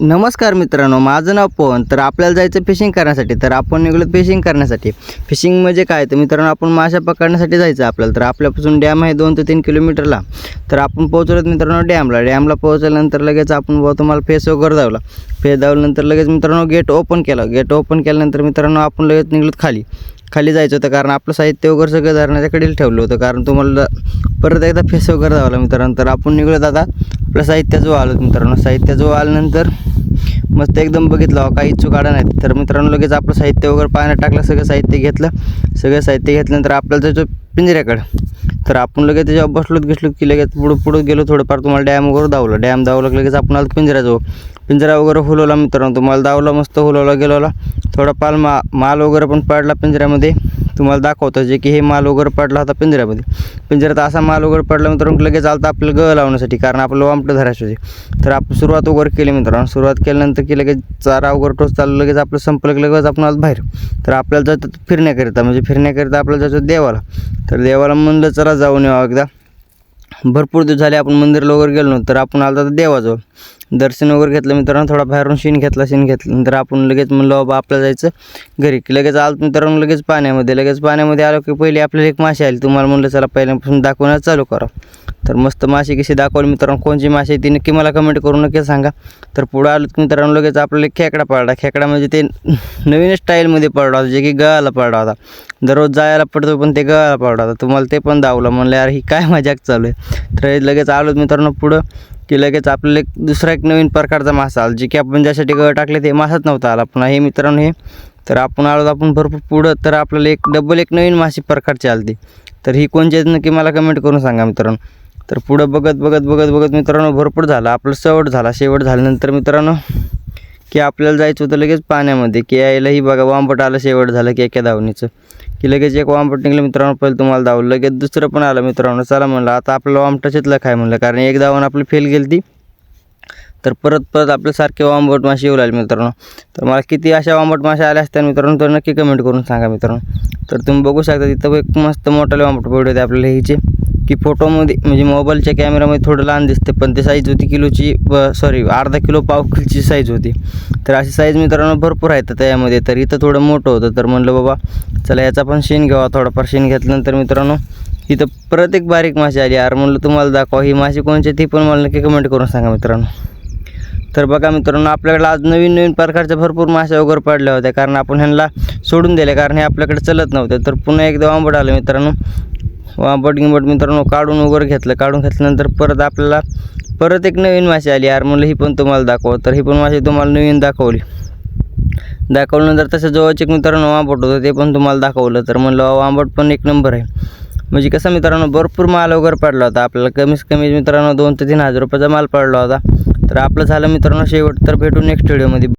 नमस्कार मित्रांनो, माझं नाव पवन. तर आपल्याला जायचं फिशिंग करण्यासाठी. तर आपण निघालो फिशिंग करण्यासाठी. फिशिंग म्हणजे काय तर मित्रांनो, आपण मासे पकडण्यासाठी जायचं आपल्याला. तर आपल्यापासून डॅम आहे 2 ते 3 किलोमीटरला. तर आपण पोहोचलो मित्रांनो डॅमला पोहोचल्यानंतर लगेच आपण तुम्हाला फेस वगैरे दावला. फेस दावल्यानंतर लगेच मित्रांनो गेट ओपन केल्यानंतर मित्रांनो आपण लगेच निघलोत खाली जायचं होतं, कारण आपलं साहित्य वगैरे सगळं धरण्याच्या कडेला ठेवलं होतं, कारण तुम्हाला परत एकदा फेस वगैरे धावला मित्रांनो. तर आपण निघलो आता आपल्या साहित्याजवळ आलो मित्रांनो. साहित्याजवळ आल्यानंतर मस्त एकदम बघितलं काही चूक काढा नाही. तर मित्रांनो लगेच आपलं साहित्य वगैरे पाण्यात टाकलं, सगळं साहित्य घेतल्यानंतर आपल्याला जायचं पिंजऱ्याकडं. तर आपण लगेच त्याच्यावर बसलो की लगेच पुढं गेलो. थोडंफार तुम्हाला डॅम वगैरे दावलं लगेच आपण आलो पिंजरा वगैरे हुलवला मित्रांनो. तुम्हाला दावला मस्त हुलवला गेला. थोडाफार माल वगैरे पण पडला पिंजऱ्यामध्ये. तुम्हाला दाखवतो जे की हे माल वगैरे पडला होता पिंजऱ्यात असा माल वगैरे पडला मित्रांनो. लगेच आलता आपल्याला गळ लावण्यासाठी, कारण आपलं वामटं धरायचं होते. तर आपण सुरुवात वगैरे केली मित्रांनो. सुरुवात केल्यानंतर की लगेच चारा वगैरे टोच चालू, लगेच आपलं संपलं की लगेच आपण आलो बाहेर. तर आपल्याला जायचं फिरण्याकरिता आपल्याला जायचं देवाला. तर देवाला म्हणलं चला जाऊन यावं एकदा. भरपूर दिवस झाले आपण मंदिराला वगैरे गेलो नव्हतं. तर आपण आलो तर देवाजवळ दर्शन वगैरे घेतलं मित्रांनो. थोडा बाहेरून शीन घेतल्यानंतर आपण लगेच म्हणलं बाबा आपल्याला जायचं घरी. लगेच आलो मित्रांनो लगेच पाण्यामध्ये आलो की पहिले आपल्याला एक मासे आली. तुम्हाला म्हणलं चला पहिल्यापासून दाखवण्यास चालू करा. तर मस्त मासे कशी दाखवली मित्रांनो. कोणची मासे आहे ती नक्की मला कमेंट करून नक्की सांगा. तर पुढं आलो मित्रांनो लगेच आपल्याला खेकडा पडला. खेकडा म्हणजे ते नवीन स्टाईलमध्ये पडला होता, जे की गळाला पडला होता. दररोज जायला पडतो पण ते गळाला पडला होता. तुम्हाला ते पण दावलं. म्हणलं यार ही काय मजाक चालू आहे. तर लगेच आलो मित्रांनो पुढं की लगेच आपल्याला दुसरा एक नवीन प्रकारचा मासा आला, जे की आपण ज्यासाठी गळ टाकले ते मासाच नव्हता आला पुन्हा हे मित्रांनो हे. तर आपण आलो आपण भरपूर पुढं. तर आपल्याला एक नवीन मासे प्रकारची आली. तर ही कोणची आहेत नक्की मला कमेंट करून सांगा मित्रांनो. तर पुढं बघत मित्रांनो भरपूर झाला आपलं शेवट झाल्यानंतर मित्रांनो की आपल्याला जायचं होतं लगेच पाण्यामध्ये की यायला ही बघा वांबट आलं. शेवट झालं की एका धावणीचं की लगेच एक वांबट निघलं मित्रांनो. पहिले तुम्हाला धावलं, लगेच दुसरं पण आलं मित्रांनो. चला म्हणलं आता आपलं वांबटाच्यातलं काय म्हणलं, कारण एक धावून आपली फेल गेली ती. तर परत आपल्यासारखे वांबट मासे येऊ लागले मित्रांनो. तर मला किती अशा वांबट मासे आल्या असत्या मित्रांनो तर नक्की कमेंट करून सांगा मित्रांनो. तर तुम्ही बघू शकता तिथं एक मस्त मोठाले वांबट पडले होते आपल्याला ह्याचे, की फोटोमध्ये म्हणजे मोबाईलच्या कॅमेरामध्ये थोडं लहान दिसते, पण ते साईज होती किलोची अर्धा किलो पाव किलोची साईज होती. तर अशी साईज मित्रांनो भरपूर आहेत त्यामध्ये. तर इथं थोडं मोठं होतं. तर म्हणलं बाबा चला याचा पण शीन घ्यावा. थोडाफार शीन घेतल्यानंतर मित्रांनो इथं परत एक बारीक मासे आली. यार म्हणलं तुम्हाला दाखवा ही मासे कोणची ती पण मला नक्की कमेंट करून सांगा मित्रांनो. तर बघा मित्रांनो आपल्याकडे आज नवीन प्रकारच्या भरपूर मासे वगैरे पडल्या होत्या, कारण आपण ह्यांना सोडून दिले, कारण हे आपल्याकडे चलत नव्हते. तर पुन्हा एकदा वांबट आलं मित्रांनो. वांबट मित्रांनो काढून वगैरे घेतल्यानंतर परत आपल्याला परत एक नवीन मासे आली. यार म्हणलं ही पण तुम्हाला दाखवा. तर ही पण मासे तुम्हाला नवीन दाखवल्यानंतर तसं जवळच एक मित्रांनो वांबट होतं, ते पण तुम्हाला दाखवलं. तर म्हणलं वांबट पण एक नंबर आहे. म्हणजे कसं मित्रांनो भरपूर माल वगैरे पडला होता आपल्याला. कमीत कमी मित्रांनो 2 ते 3 हजार रुपयाचा माल पडला होता. तर आपलं झालं मित्रांनो शेवट. तर भेटू नेक्स्ट व्हिडिओमध्ये.